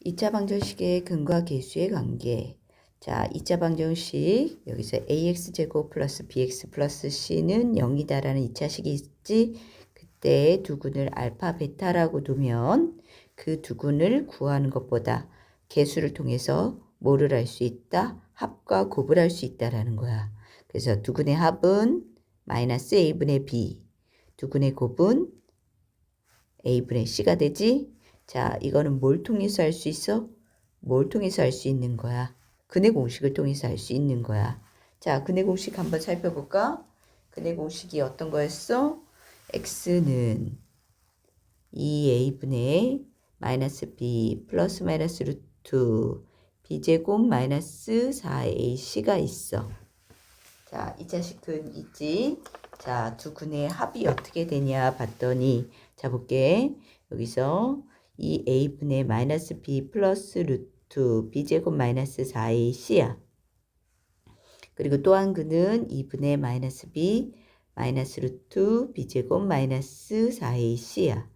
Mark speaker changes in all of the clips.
Speaker 1: 2차 방정식의 근과 계수의 관계. 자, 2차 방정식 여기서 ax제곱 플러스 bx 플러스 c는 0이다라는 2차식이 있지. 그때 두근을 알파 베타라고 두면 그 두근을 구하는 것보다 계수를 통해서 뭐를 할 수 있다? 합과 곱을 할 수 있다라는 거야. 그래서 두근의 합은 마이너스 a분의 b, 두근의 곱은 a분의 c가 되지. 자, 이거는 뭘 통해서 할 수 있어? 뭘 통해서 할 수 있는 거야? 근의 공식을 통해서 할 수 있는 거야. 자, 근의 공식 한번 살펴볼까? 근의 공식이 어떤 거였어? x는 2a분의 마이너스 b 플러스 마이너스 루트 b제곱 마이너스 4ac가 있어. 자, 2차식 근 있지? 자, 두 근의 합이 어떻게 되냐 봤더니, 자, 볼게. 여기서 이 a분의 마이너스 b 플러스 루트 b제곱 마이너스 4ac야. 그리고 또 한 근은 2분의 마이너스 b 마이너스 루트 b제곱 마이너스 4ac야.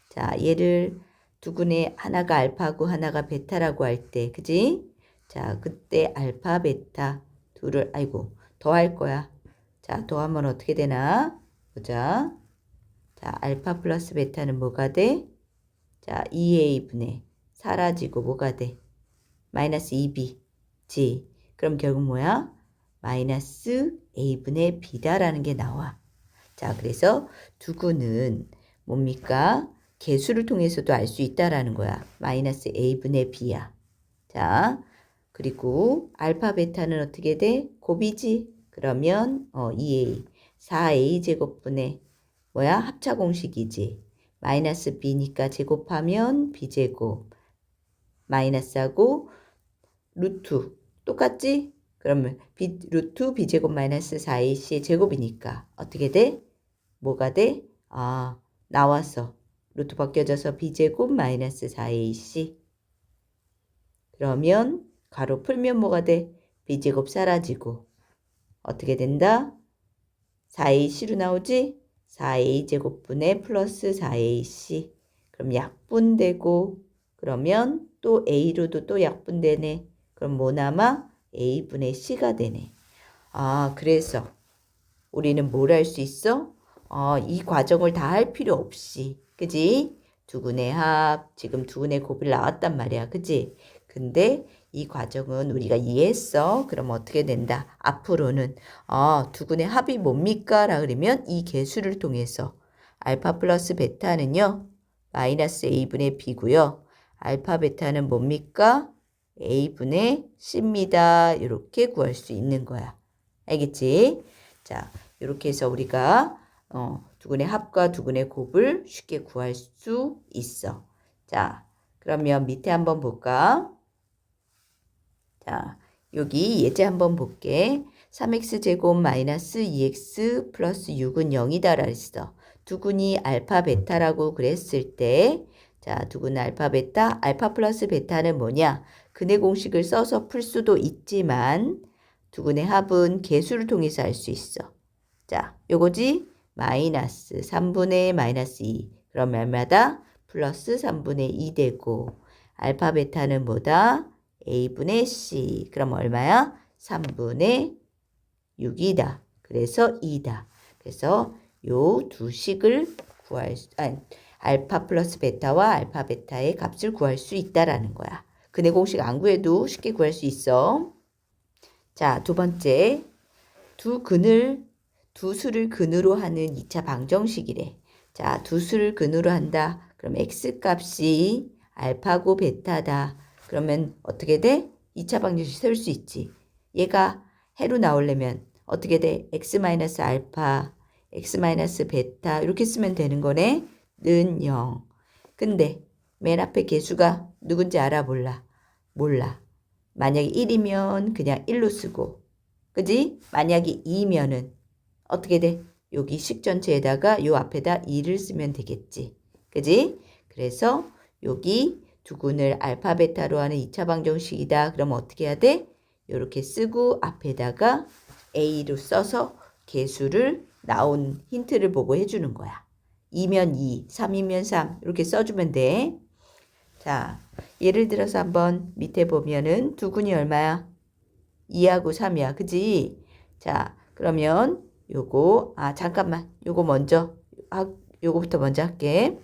Speaker 1: 자, 얘를 두 근의 하나가 알파고 하나가 베타라고 할 때, 그지? 자, 그때 알파 베타 둘을 더할 거야. 자, 더하면 어떻게 되나? 보자. 자, 알파 플러스 베타는 뭐가 돼? 자, 2a분의 사라지고 뭐가 돼? 마이너스 2b지. 그럼 결국 뭐야? 마이너스 a분의 b다라는 게 나와. 자, 그래서 두근은 뭡니까? 계수를 통해서도 알 수 있다라는 거야. 마이너스 a분의 b야. 자, 그리고 알파 베타는 어떻게 돼? 곱이지. 그러면 2a 4a 제곱분의 뭐야? 합차 공식이지. 마이너스 b니까 제곱하면 b제곱 마이너스하고 루트 똑같지? 그러면 루트 b제곱 마이너스 4ac의 제곱이니까 어떻게 돼? 뭐가 돼? 아, 나와서 루트 벗겨져서 b제곱 마이너스 4ac. 그러면 가로 풀면 뭐가 돼? b제곱 사라지고 어떻게 된다? 4ac로 나오지? 4a 제곱분의 플러스 4ac. 그럼 약분되고 그러면 또 a로도 또 약분되네. 그럼 뭐 남아? a분의 c가 되네. 아, 그래서 우리는 뭘 할 수 있어? 이 과정을 다 할 필요 없이, 그지? 두근의 합, 지금 두근의 곱이 나왔단 말이야, 그지? 근데 이 과정은 우리가 이해했어. 그럼 어떻게 된다? 앞으로는 두근의 합이 뭡니까? 라 그러면 이 계수를 통해서 알파 플러스 베타는요, 마이너스 a분의 b고요. 알파 베타는 뭡니까? a분의 c입니다. 이렇게 구할 수 있는 거야. 알겠지? 자, 이렇게 해서 우리가 두근의 합과 두근의 곱을 쉽게 구할 수 있어. 자, 그러면 밑에 한번 볼까? 자, 여기 예제 한번 볼게. 3x제곱 마이너스 2x 플러스 6은 0이다 그랬어. 두근이 알파 베타라고 그랬을 때, 자, 두근 알파 베타, 알파 플러스 베타는 뭐냐? 근의 공식을 써서 풀 수도 있지만 두근의 합은 계수를 통해서 알 수 있어. 자, 요거지? 마이너스 3분의 마이너스 2. 그럼 얼마다? 플러스 3분의 2 되고 알파 베타는 뭐다? a분의 c. 그럼 얼마야? 3분의 6이다. 그래서 2다. 그래서 요 두 식을 알파 플러스 베타와 알파 베타의 값을 구할 수 있다라는 거야. 근의 공식 안 구해도 쉽게 구할 수 있어. 자, 두 번째. 두 수를 근으로 하는 2차 방정식이래. 자, 두 수를 근으로 한다. 그럼 x값이 알파고 베타다. 그러면 어떻게 돼? 2차 방정식 세울 수 있지. 얘가 해로 나오려면 어떻게 돼? x-알파, x-베타 이렇게 쓰면 되는 거네. 는 0. 근데 맨 앞에 개수가 누군지 알아? 몰라. 만약에 1이면 그냥 1로 쓰고, 그지? 만약에 2면은 어떻게 돼? 여기 식 전체에다가 요 앞에다 2를 쓰면 되겠지. 그지? 그래서 여기 두근을 알파 베타로 하는 2차 방정식이다. 그럼 어떻게 해야 돼? 이렇게 쓰고 앞에다가 a로 써서 개수를 나온 힌트를 보고 해주는 거야. 2면 2, 3이면 3 이렇게 써주면 돼. 자, 예를 들어서 한번 밑에 보면은 두근이 얼마야? 2하고 3이야. 그지? 자, 그러면 요거, 잠깐만. 요거 먼저, 요거부터 먼저 할게.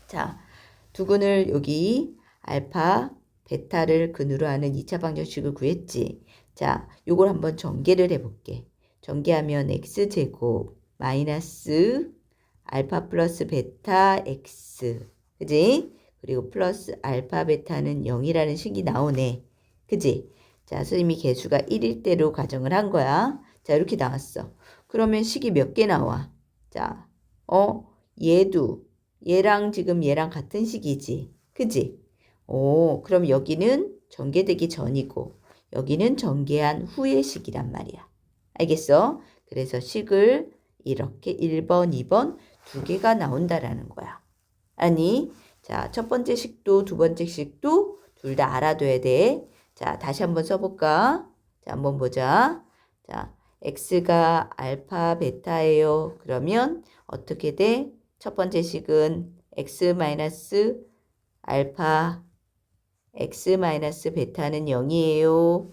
Speaker 1: 자, 두근을 여기 알파, 베타를 근으로 하는 2차 방정식을 구했지. 자, 요걸 한번 전개를 해볼게. 전개하면 x제곱 마이너스 알파 플러스 베타 x. 그지? 그리고 플러스 알파 베타는 0이라는 식이 나오네. 그지? 자, 선생님이 개수가 1일 대로 가정을 한 거야. 자, 이렇게 나왔어. 그러면 식이 몇 개 나와? 자, 얘랑 지금 얘랑 같은 식이지. 그지? 그럼 여기는 전개되기 전이고, 여기는 전개한 후의 식이란 말이야. 알겠어? 그래서 식을 이렇게 1번, 2번 두 개가 나온다라는 거야. 아니, 자, 첫 번째 식도 두 번째 식도 둘 다 알아둬야 돼. 자, 다시 한번 써볼까? 자, 한번 보자. 자, x가 알파, 베타예요. 그러면 어떻게 돼? 첫 번째 식은 x 마이너스 알파, x 마이너스 베타는 0이에요.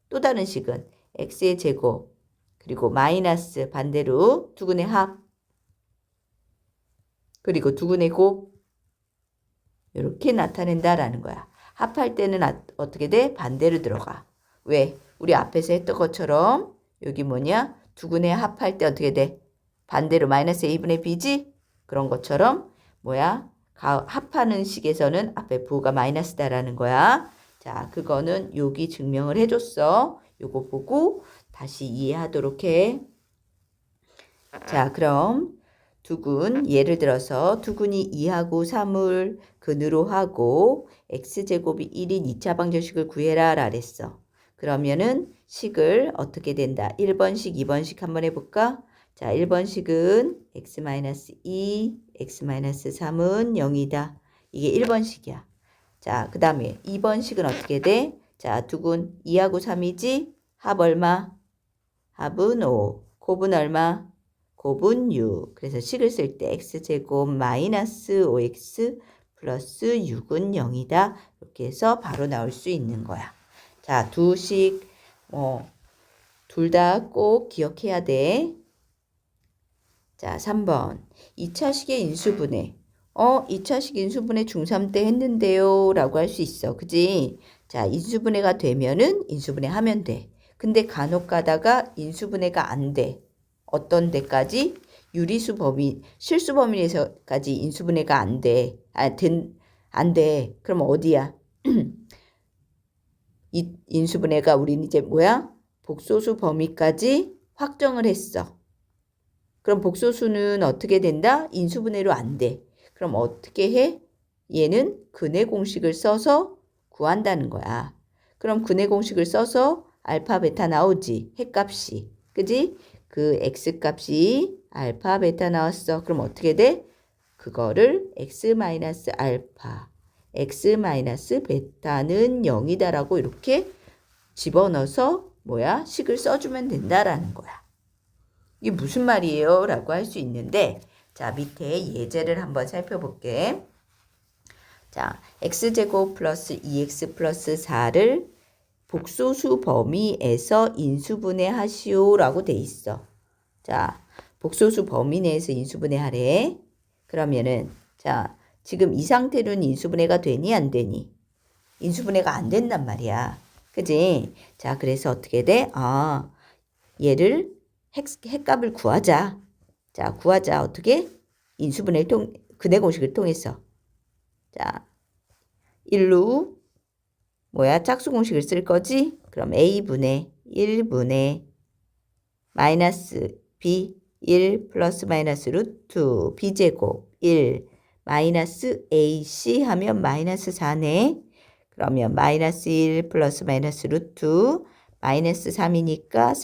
Speaker 1: 또 다른 식은 x의 제곱, 그리고 마이너스 반대로 두근의 합, 그리고 두근의 곱, 이렇게 나타낸다라는 거야. 합할 때는 어떻게 돼? 반대로 들어가. 왜? 우리 앞에서 했던 것처럼 여기 뭐냐? 두근의 합할 때 어떻게 돼? 반대로 마이너스 a분의 b지? 그런 것처럼 뭐야? 합하는 식에서는 앞에 부호가 마이너스다라는 거야. 자, 그거는 여기 증명을 해줬어. 요거 보고 다시 이해하도록 해. 자, 그럼 두근, 예를 들어서 두근이 2하고 3을 근으로 하고 x제곱이 1인 2차 방정식을 구해라 라 그랬어. 그러면은 식을 어떻게 된다? 1번식, 2번식 한번 해볼까? 자, 1번식은 x-2, x-3은 0이다. 이게 1번식이야. 자, 그 다음에 2번식은 어떻게 돼? 자, 두근 2하고 3이지? 합 얼마? 합은 5. 곱은 얼마? 곱은 6. 그래서 식을 쓸 때 x제곱 마이너스 5x 플러스 6은 0이다. 이렇게 해서 바로 나올 수 있는 거야. 자, 두 식, 둘 다 꼭 기억해야 돼. 자, 3번. 2차식의 인수분해. 2차식 인수분해 중3 때 했는데요. 라고 할 수 있어. 그지? 자, 인수분해가 되면은 인수분해 하면 돼. 근데 간혹 가다가 인수분해가 안 돼. 어떤 데까지? 유리수 범위, 실수 범위에서까지 인수분해가 안 돼. 안 돼. 그럼 어디야? 이 인수분해가 우리는 이제 뭐야? 복소수 범위까지 확정을 했어. 그럼 복소수는 어떻게 된다? 인수분해로 안 돼. 그럼 어떻게 해? 얘는 근해 공식을 써서 구한다는 거야. 그럼 근해 공식을 써서 알파, 베타 나오지. 핵값이. 그지? 그 x값이 알파, 베타 나왔어. 그럼 어떻게 돼? 그거를 x-알파, x-베타는 0이다라고 이렇게 집어넣어서 뭐야? 식을 써주면 된다라는 거야. 이게 무슨 말이에요? 라고 할 수 있는데, 자, 밑에 예제를 한번 살펴볼게. 자, x제곱 플러스 2x 플러스 4를 복소수 범위에서 인수분해 하시오 라고 돼 있어. 자, 복소수 범위 내에서 인수분해 하래. 그러면은, 자, 지금 이 상태로는 인수분해가 되니 안 되니? 인수분해가 안 된단 말이야. 그지? 자, 그래서 어떻게 돼? 얘를 핵값을 구하자. 자, 구하자. 어떻게? 인수분해를 근해 공식을 통해서. 자, 1루 뭐야? 짝수 공식을 쓸 거지? 그럼 a분의 1분의 마이너스 b 1 플러스 마이너스 루트 b제곱 1 마이너스 ac 하면 마이너스 4네. 그러면 마이너스 1 플러스 마이너스 루트 마이너스 3이니까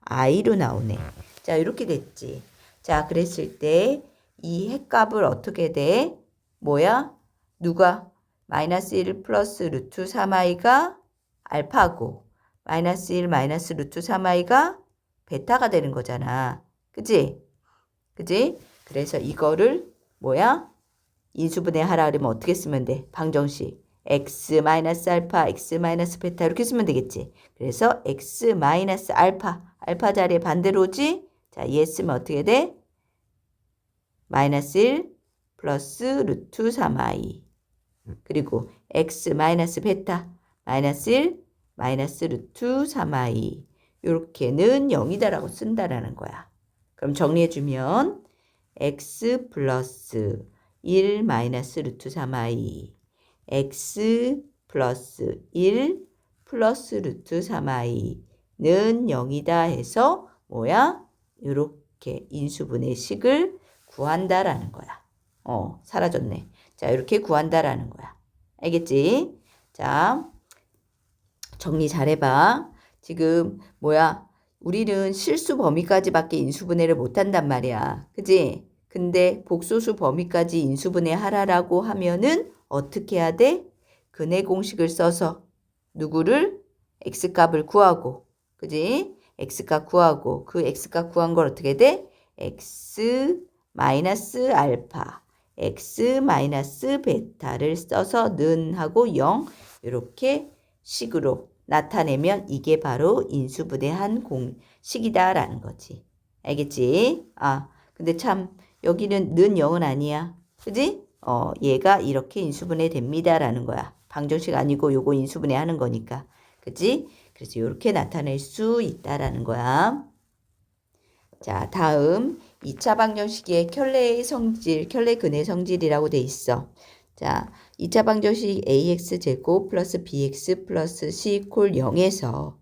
Speaker 1: 3i로 나오네. 자, 이렇게 됐지. 자, 그랬을 때 이 핵값을 어떻게 돼? 뭐야? 누가? 마이너스 1 플러스 루트 3i가 알파고 마이너스 1 마이너스 루트 3i가 베타가 되는 거잖아. 그지? 그지? 그래서 이거를 뭐야? 인수분해 하라 그러면 어떻게 쓰면 돼? 방정식. x 마이너스 알파, x 마이너스 베타 이렇게 쓰면 되겠지. 그래서 x 마이너스 알파, 알파 자리에 반대로 오지? 자, 얘 쓰면 어떻게 돼? 마이너스 1 플러스 루트 3i. 그리고 x 마이너스 베타, 마이너스 1 마이너스 루트 3i. 요렇게는 0이다라고 쓴다라는 거야. 그럼 정리해주면 x 플러스 1 마이너스 루트 3i, x 플러스 1 플러스 루트 3i는 0이다 해서 뭐야? 이렇게 인수분해 식을 구한다라는 거야. 사라졌네. 자, 이렇게 구한다라는 거야. 알겠지? 자, 정리 잘해봐. 지금 뭐야? 우리는 실수 범위까지밖에 인수분해를 못한단 말이야. 그지? 근데 복소수 범위까지 인수분해 하라라고 하면은 어떻게 해야 돼? 근해 공식을 써서 누구를? x값을 구하고, 그지? x값 구하고, 그 x값 구한 걸 어떻게 돼? x 마이너스 알파, x 마이너스 베타를 써서 는 하고 0 이렇게 식으로 나타내면 이게 바로 인수분해한 공식이다라는 거지. 알겠지? 근데 참 여기는 는 0은 아니야. 그지? 얘가 이렇게 인수분해 됩니다라는 거야. 방정식 아니고 요거 인수분해 하는 거니까. 그지? 그래서 이렇게 나타낼 수 있다라는 거야. 자, 다음 2차 방정식의 켤레의 성질, 켤레 근의 성질이라고 돼 있어. 자, 2차 방정식 ax제곱 플러스 bx 플러스 c 콜 0에서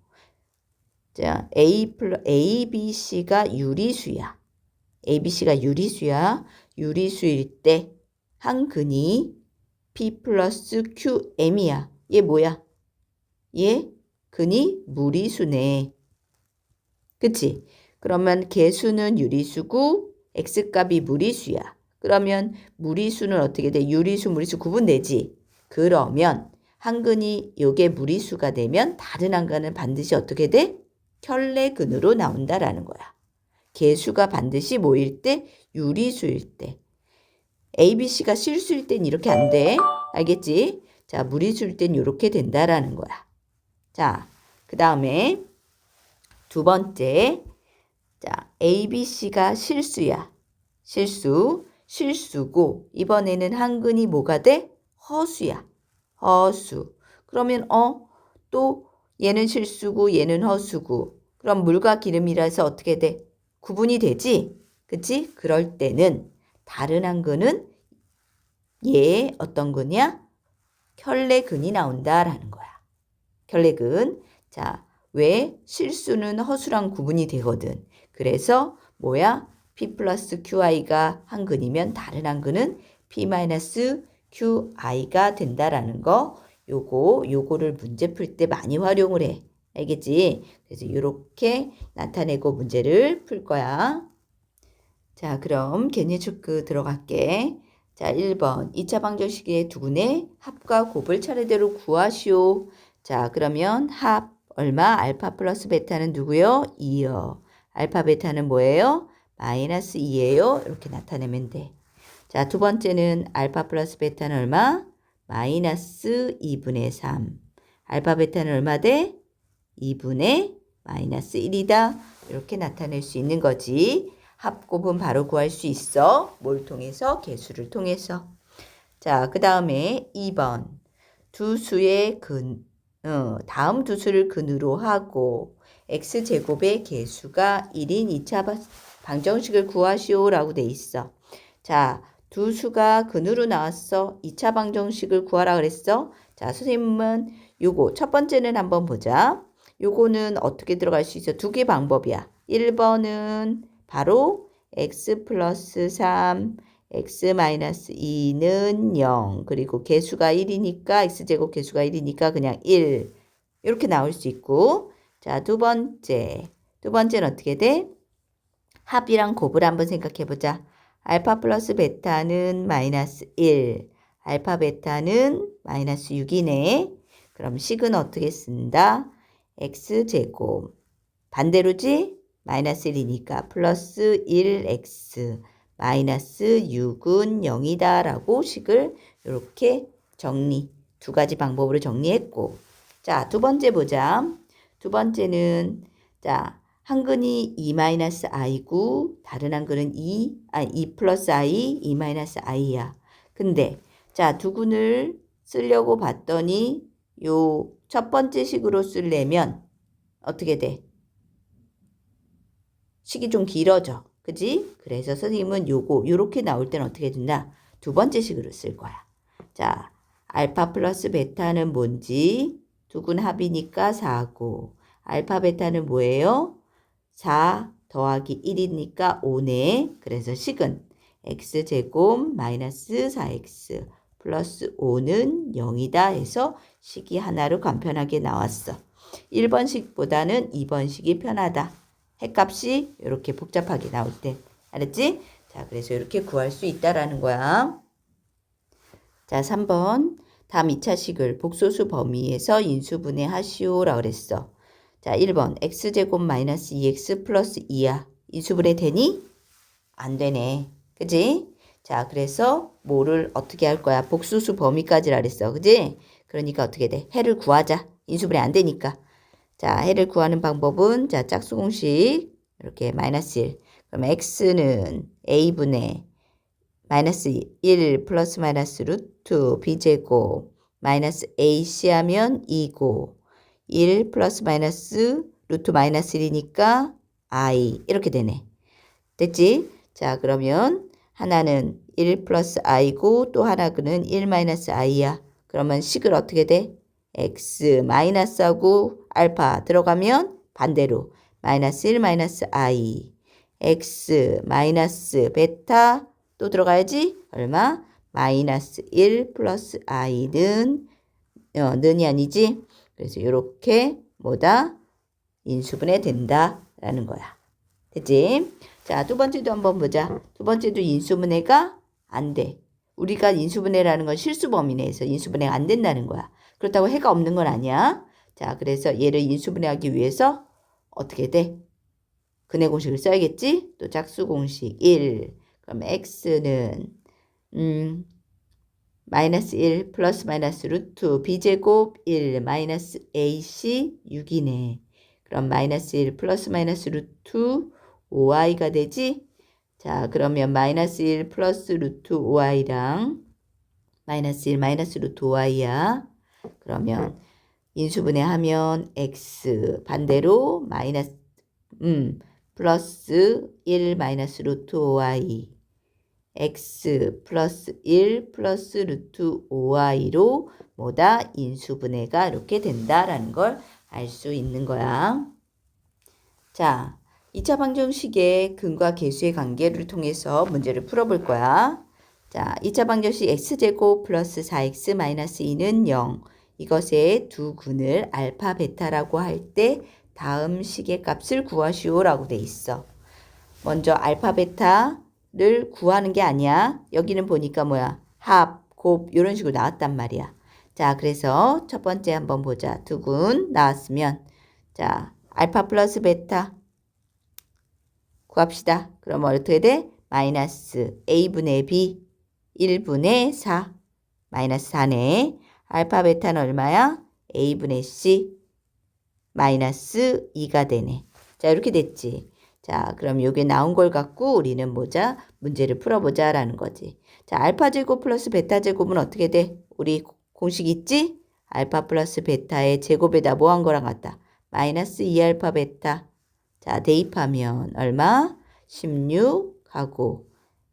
Speaker 1: 자, abc가 유리수야. abc가 유리수야. 유리수일 때 한 근이 p 플러스 qm이야. 얘 뭐야? 얘 근이 무리수네. 그치? 그러면 개수는 유리수고 x값이 무리수야. 그러면 무리수는 어떻게 돼? 유리수, 무리수 구분되지? 그러면 한 근이 요게 무리수가 되면 다른 한 근은 반드시 어떻게 돼? 켤레근으로 나온다라는 거야. 개수가 반드시 뭐일 때? 유리수일 때. ABC가 실수일 땐 이렇게 안 돼. 알겠지? 자, 무리수일 땐 이렇게 된다라는 거야. 자, 그 다음에 두 번째. 자, ABC가 실수야. 실수고 이번에는 한 근이 뭐가 돼? 허수야. 허수. 그러면 또 얘는 실수고 얘는 허수고 그럼 물과 기름이라서 어떻게 돼? 구분이 되지? 그치? 그럴 때는 다른 한 근은 얘 어떤 근이야? 켤레근이 나온다라는 거야. 켤레근. 자, 왜? 실수는 허수랑 구분이 되거든. 그래서 뭐야? p 플러스qi가 한 근이면 다른 한 근은 p 마이너스 qi가 된다라는 거. 요거를 문제 풀 때 많이 활용을 해. 알겠지? 그래서 이렇게 나타내고 문제를 풀 거야. 자, 그럼 개념 체크 들어갈게. 자, 1번 2차 방정식의 두근의 합과 곱을 차례대로 구하시오. 자, 그러면 합 얼마? 알파 플러스 베타는 누구요? 2요. 알파 베타는 뭐예요? 마이너스 2예요. 이렇게 나타내면 돼. 자, 두 번째는 알파 플러스 베타는 얼마? 마이너스 2분의 3. 알파 베타는 얼마 돼? 2분의 마이너스 1이다. 이렇게 나타낼 수 있는 거지. 합곱은 바로 구할 수 있어. 뭘 통해서? 개수를 통해서. 자, 그 다음에 2번. 두 수의 다음 두 수를 근으로 하고 x제곱의 개수가 1인 2차 방정식을 구하시오라고 돼 있어. 자, 두 수가 근으로 나왔어. 2차 방정식을 구하라 그랬어. 자, 선생님은 요거 첫 번째는 한번 보자. 요거는 어떻게 들어갈 수 있어? 두 개 방법이야. 1번은 바로 x 플러스 3, x 마이너스 2는 0. 그리고 개수가 1이니까 x제곱 개수가 1이니까 그냥 1. 이렇게 나올 수 있고. 자, 두 번째는 어떻게 돼? 합이랑 곱을 한번 생각해 보자. 알파 플러스 베타는 마이너스 1. 알파 베타는 마이너스 6이네. 그럼 식은 어떻게 쓴다? x제곱. 반대로지? 마이너스 1이니까 플러스 1x 마이너스 6은 0이다 라고 식을 이렇게 정리. 두 가지 방법으로 정리했고. 자, 두 번째 보자. 두 번째는 자, 한근이 2-i고 다른 한근은 2 플러스 i, 2-i야. 근데 자, 두 근을 쓰려고 봤더니 요 첫 번째 식으로 쓰려면 어떻게 돼? 식이 좀 길어져. 그지? 그래서 선생님은 요렇게 나올 때는 어떻게 된다? 두 번째 식으로 쓸 거야. 자, 알파 플러스 베타는 뭔지 두 근 합이니까 4고 알파 베타는 뭐예요? 4 더하기 1이니까 5네. 그래서 식은 x제곱 마이너스 4x 플러스 5는 0이다 해서 식이 하나로 간편하게 나왔어. 1번식보다는 2번식이 편하다. 핵값이 이렇게 복잡하게 나올 때. 알았지? 자, 그래서 이렇게 구할 수 있다라는 거야. 자, 3번. 다음 2차식을 복소수 범위에서 인수분해 하시오라고 그랬어. 자, 1번. x제곱 마이너스 2x 플러스 2야. 인수분해 되니? 안 되네. 그지? 자, 그래서 뭐를 어떻게 할 거야? 복소수 범위까지라 그랬어. 그지? 그러니까 어떻게 돼? 해를 구하자. 인수분해 안 되니까. 자, 해를 구하는 방법은 자, 짝수 공식 이렇게 마이너스 1. 그럼 x는 a분의 마이너스 1 플러스 마이너스 루트 b제곱 마이너스 ac 하면 2고 1 플러스 마이너스 루트 마이너스 1이니까 i 이렇게 되네. 됐지? 자, 그러면 하나는 1 플러스 i고 또 하나는 1 마이너스 i야. 그러면 식을 어떻게 돼? x 마이너스하고 알파 들어가면 반대로 마이너스 1 마이너스 i x 마이너스 베타 또 들어가야지. 얼마? 마이너스 1 플러스 i는 는이 아니지. 그래서 이렇게 뭐다? 인수분해 된다라는 거야. 됐지? 자, 두 번째도 한번 보자. 두 번째도 인수분해가 안 돼. 우리가 인수분해라는 건 실수범위 내에서 인수분해가 안 된다는 거야. 그렇다고 해가 없는 건 아니야. 자, 그래서 얘를 인수분해하기 위해서 어떻게 돼? 근해 공식을 써야겠지? 또 짝수 공식 1. 그럼 x는 마이너스 1 플러스 마이너스 루트 b제곱 1 마이너스 ac 6이네. 그럼 마이너스 1 플러스 마이너스 루트 5i가 되지? 자, 그러면 마이너스 1 플러스 루트 5i랑 마이너스 1 마이너스 루트 5i야. 그러면 인수분해하면 x 반대로 마이너스 플러스 1 마이너스 루트 5i x 플러스 1 플러스 루트 5i로 뭐다? 인수분해가 이렇게 된다라는 걸 알 수 있는 거야. 자, 2차 방정식의 근과 계수의 관계를 통해서 문제를 풀어볼 거야. 자, 2차 방정식 x제곱 플러스 4x 마이너스 2는 0. 이것의 두 근을 알파 베타라고 할 때 다음 식의 값을 구하시오라고 돼 있어. 먼저 알파 베타를 구하는 게 아니야. 여기는 보니까 뭐야? 합, 곱 이런 식으로 나왔단 말이야. 자, 그래서 첫 번째 한번 보자. 두 근 나왔으면 자, 알파 플러스 베타 구합시다. 그럼 어떻게 돼? 마이너스 a분의 b 1분의 4 마이너스 4네. 알파 베타는 얼마야? a분의 c 마이너스 2가 되네. 자, 이렇게 됐지. 자, 그럼 여기 나온 걸 갖고 우리는 뭐자? 문제를 풀어보자 라는 거지. 자, 알파 제곱 플러스 베타 제곱은 어떻게 돼? 우리 공식 있지? 알파 플러스 베타의 제곱에다 뭐 한 거랑 같다? 마이너스 2알파 베타. 자, 대입하면 얼마? 16하고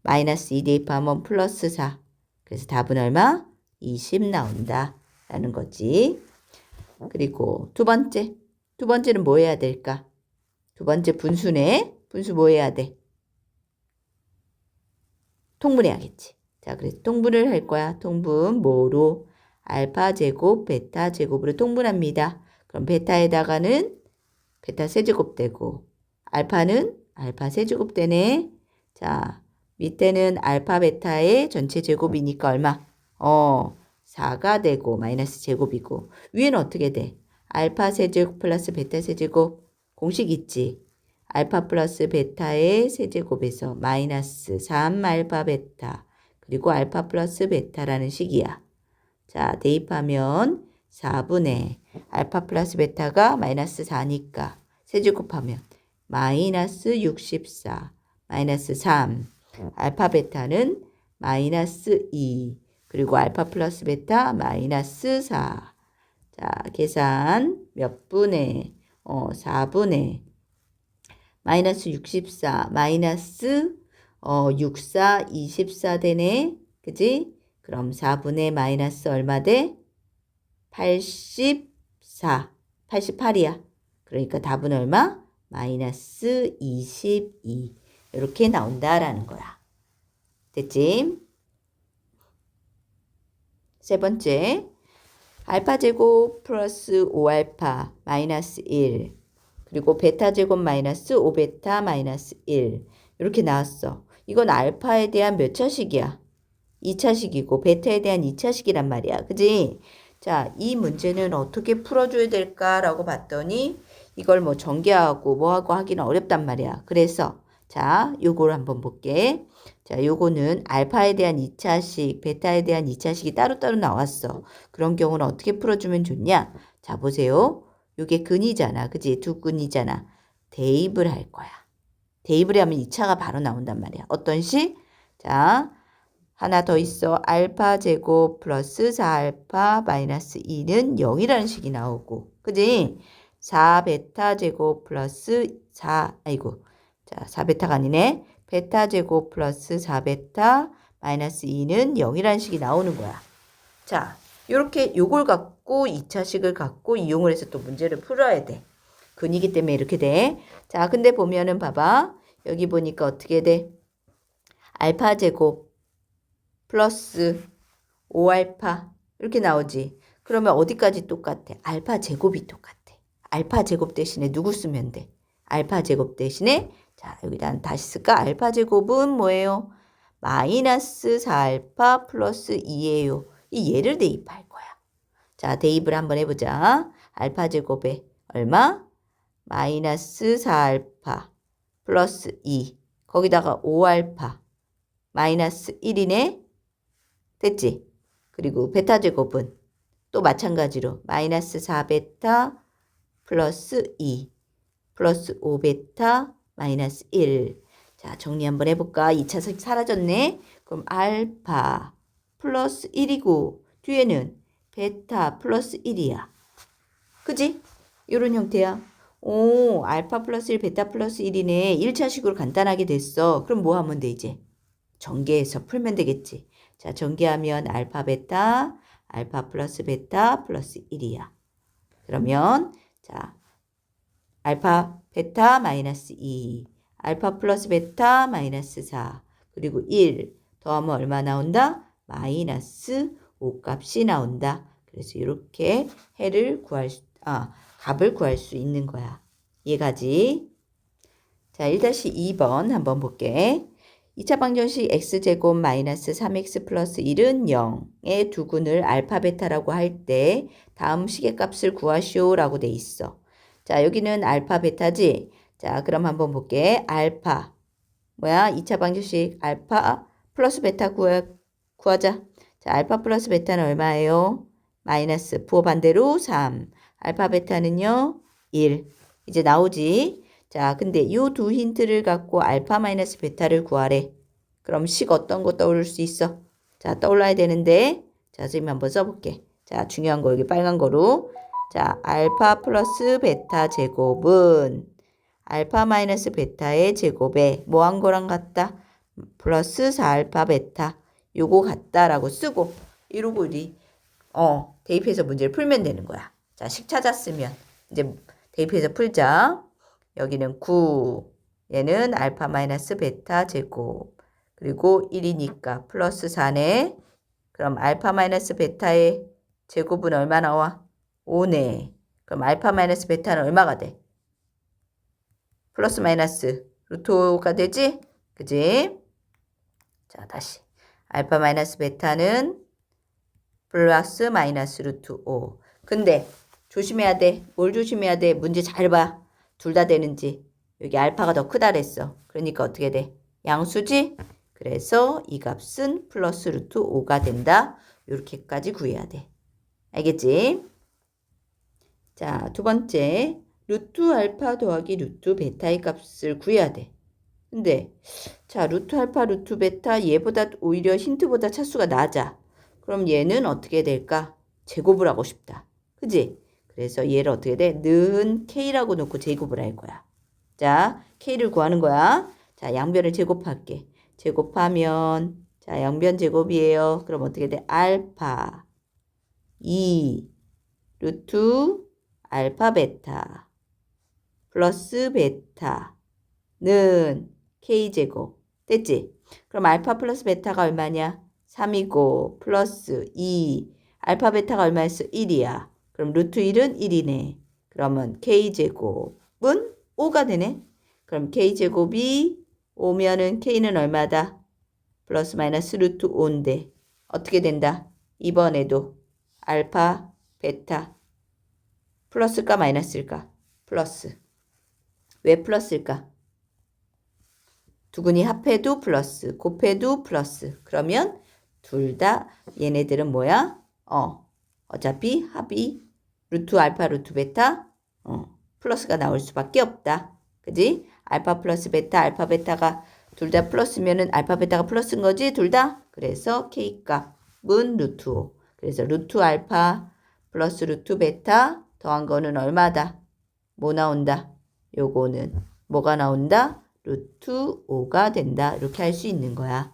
Speaker 1: 마이너스 2 대입하면 플러스 4. 그래서 답은 얼마? 20 나온다 라는 거지. 그리고 두 번째는 뭐 해야 될까? 두 번째 분수네. 분수 뭐 해야 돼? 통분해야겠지. 자, 그래서 통분을 할 거야. 통분 뭐로? 알파 제곱, 베타 제곱으로 통분합니다. 그럼 베타에다가는 베타 세제곱 되고 알파는 알파 세제곱 되네. 자, 밑에는 알파 베타의 전체 제곱이니까 얼마? 4가 되고 마이너스 제곱이고 위에는 어떻게 돼? 알파 세제곱 플러스 베타 세제곱 공식 있지? 알파 플러스 베타의 세제곱에서 마이너스 3 알파 베타 그리고 알파 플러스 베타라는 식이야. 자, 대입하면 4분의 알파 플러스 베타가 마이너스 4니까 세제곱하면 마이너스 64 마이너스 3 알파 베타는 마이너스 2 그리고 알파 플러스 베타 마이너스 4. 자, 계산 몇 분의 4분의 마이너스 64 마이너스 64 24 되네. 그지? 그럼 4분의 마이너스 얼마 돼? 84 88이야. 그러니까 답은 얼마? 마이너스 22 이렇게 나온다라는 거야. 됐지? 세 번째, 알파 제곱 플러스 5알파 마이너스 1 그리고 베타 제곱 마이너스 5베타 마이너스 1 이렇게 나왔어. 이건 알파에 대한 몇 차식이야? 2차식이고 베타에 대한 2차식이란 말이야. 그지? 자, 이 문제는 어떻게 풀어줘야 될까라고 봤더니 이걸 뭐 전개하고 뭐하고 하기는 어렵단 말이야. 그래서 자, 요걸 한번 볼게. 자, 요거는 알파에 대한 2차식, 베타에 대한 2차식이 따로따로 나왔어. 그런 경우는 어떻게 풀어주면 좋냐? 자, 보세요. 요게 근이잖아. 그지? 두 근이잖아. 대입을 할 거야. 대입을 하면 2차가 바로 나온단 말이야. 어떤 식? 자, 하나 더 있어. 알파 제곱 플러스 4알파 마이너스 2는 0이라는 식이 나오고. 그지? 4베타 제곱 플러스 4, 자, 4베타가 아니네. 베타 제곱 플러스 4베타 마이너스 2는 0이라는 식이 나오는 거야. 자, 요렇게 요걸 갖고 2차식을 갖고 이용을 해서 또 문제를 풀어야 돼. 근이기 때문에 이렇게 돼. 자, 근데 보면은 봐봐. 여기 보니까 어떻게 돼? 알파 제곱 플러스 5알파 이렇게 나오지. 그러면 어디까지 똑같아? 알파 제곱이 똑같아. 알파 제곱 대신에 누구 쓰면 돼? 알파 제곱 대신에 자, 여기다 다시 쓸까? 알파 제곱은 뭐예요? 마이너스 4알파 플러스 2예요. 이 얘를 대입할 거야. 자, 대입을 한번 해보자. 알파 제곱에 얼마? 마이너스 4알파 플러스 2. 거기다가 5알파 마이너스 1이네. 됐지? 그리고 베타 제곱은 또 마찬가지로 마이너스 4베타 플러스 2 플러스 5베타 마이너스 1. 자, 정리 한번 해볼까? 2차식 사라졌네. 그럼 알파 플러스 1이고 뒤에는 베타 플러스 1이야. 그지? 이런 형태야. 오, 알파 플러스 1, 베타 플러스 1이네. 1차식으로 간단하게 됐어. 그럼 뭐 하면 돼, 이제? 전개해서 풀면 되겠지. 자, 전개하면 알파 베타, 알파 플러스 베타 플러스 1이야. 그러면 자, 알파 베타 마이너스 2, 알파 플러스 베타 마이너스 4, 그리고 1 더하면 얼마 나온다? 마이너스 5 값이 나온다. 그래서 이렇게 값을 구할 수 있는 거야. 이해가지? 자, 1-2번 한번 볼게. 2차 방정식 x제곱 마이너스 3x 플러스 1은 0의 두 근을 알파 베타라고 할 때 다음 식의 값을 구하시오라고 돼 있어. 자, 여기는 알파 베타지? 자, 그럼 한번 볼게. 알파 뭐야? 2차 방정식 알파 플러스 베타 구하자. 자, 알파 플러스 베타는 얼마예요? 마이너스 부호 반대로 3. 알파 베타는요? 1. 이제 나오지? 자, 근데 이 두 힌트를 갖고 알파 마이너스 베타를 구하래. 그럼 식 어떤 거 떠오를 수 있어? 자, 떠올라야 되는데 자, 선생님 한번 써볼게. 자, 중요한 거 여기 빨간 거로. 자, 알파 플러스 베타 제곱은 알파 마이너스 베타의 제곱에 뭐 한 거랑 같다? 플러스 4알파 베타 요거 같다라고 쓰고 이러고 우리 대입해서 문제를 풀면 되는 거야. 자, 식 찾았으면 이제 대입해서 풀자. 여기는 9, 얘는 알파 마이너스 베타 제곱, 그리고 1이니까 플러스 4네. 그럼 알파 마이너스 베타의 제곱은 얼마 나와? 5네. 그럼 알파 마이너스 베타는 얼마가 돼? 플러스 마이너스 루트 5가 되지? 그지? 자, 다시. 알파 마이너스 베타는 플러스 마이너스 루트 5. 근데 조심해야 돼. 뭘 조심해야 돼? 문제 잘 봐. 둘 다 되는지. 여기 알파가 더 크다 그랬어. 그러니까 어떻게 돼? 양수지? 그래서 이 값은 플러스 루트 5가 된다. 이렇게까지 구해야 돼. 알겠지? 자, 두 번째. 루트 알파 더하기 루트 베타의 값을 구해야 돼. 근데 자, 루트 알파, 루트 베타 얘보다 오히려 힌트보다 차수가 낮아. 그럼 얘는 어떻게 될까? 제곱을 하고 싶다. 그지? 그래서 얘를 어떻게 돼? 는 K라고 놓고 제곱을 할 거야. 자, K를 구하는 거야. 자, 양변을 제곱할게. 제곱하면 자, 양변 제곱이에요. 그럼 어떻게 돼? 알파 2 루트 알파 베타 플러스 베타는 K제곱. 됐지? 그럼 알파 플러스 베타가 얼마냐? 3이고 플러스 2 알파 베타가 얼마였어? 1이야. 그럼 루트 1은 1이네. 그러면 K제곱은 5가 되네. 그럼 K제곱이 5면은 K는 얼마다? 플러스 마이너스 루트 5인데 어떻게 된다? 이번에도 알파 베타 플러스일까 마이너스일까? 플러스. 왜 플러스일까? 두근이 합해도 플러스, 곱해도 플러스. 그러면 둘 다 얘네들은 뭐야? 어차피 합이 루트 알파 루트 베타 플러스가 나올 수밖에 없다. 그지? 알파 플러스 베타, 알파 베타가 둘 다 플러스면은 알파 베타가 플러스인 거지? 둘 다? 그래서 K 값은 루트 5. 그래서 루트 알파 플러스 루트 베타 더한 거는 얼마다? 뭐 나온다? 요거는 뭐가 나온다? 루트 5가 된다. 이렇게 할 수 있는 거야.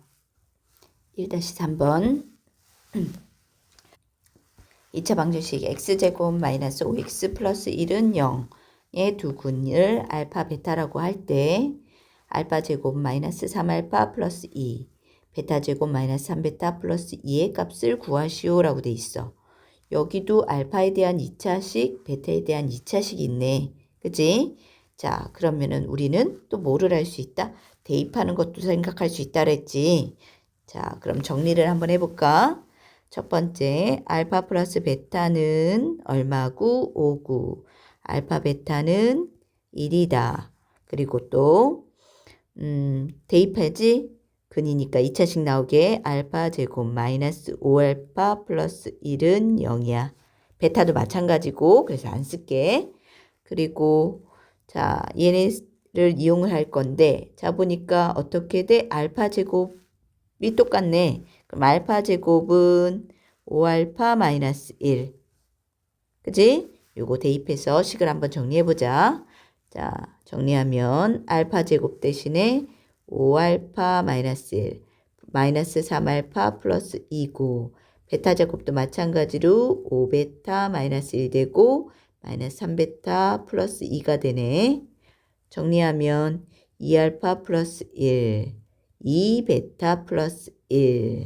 Speaker 1: 1-3번 2차 방정식 x제곱 마이너스 5x 플러스 1은 0의 두 근을 알파 베타라고 할 때 알파 제곱 마이너스 3알파 플러스 2 베타 제곱 마이너스 3베타 플러스 2의 값을 구하시오 라고 돼 있어. 여기도 알파에 대한 2차식 베타에 대한 2차식이 있네. 그치? 자, 그러면은 우리는 또 뭐를 할 수 있다? 대입하는 것도 생각할 수 있다 그랬지. 자, 그럼 정리를 한번 해볼까? 첫 번째, 알파 플러스 베타는 얼마고? 5구. 알파 베타는 1이다. 그리고 또 대입하지? 근이니까 2차식 나오게 알파 제곱 마이너스 5알파 플러스 1은 0이야. 베타도 마찬가지고 그래서 안 쓸게. 그리고 자, 얘네를 이용을 할 건데 자 보니까 어떻게 돼? 알파 제곱이 똑같네. 그럼 알파 제곱은 5알파 마이너스 1. 그지? 요거 대입해서 식을 한번 정리해보자. 자, 정리하면 알파 제곱 대신에 5알파 마이너스 1 마이너스 3알파 플러스 2고 베타 제곱도 마찬가지로 5베타 마이너스 1 되고 마이너스 3베타 플러스 2가 되네. 정리하면 2알파 플러스 1 2베타 플러스 1.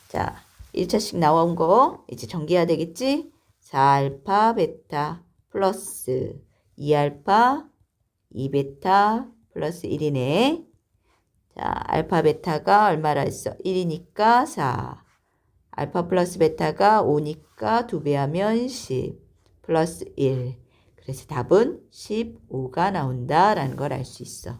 Speaker 1: 자, 1차식 나온 거 이제 전개해야 되겠지? 4알파 베타 플러스 2알파 2베타 플러스 1이네. 자, 알파 베타가 얼마라 했어? 1이니까 4. 알파 플러스 베타가 5니까 2배 하면 10 플러스 1. 그래서 답은 15가 나온다라는 걸 알 수 있어.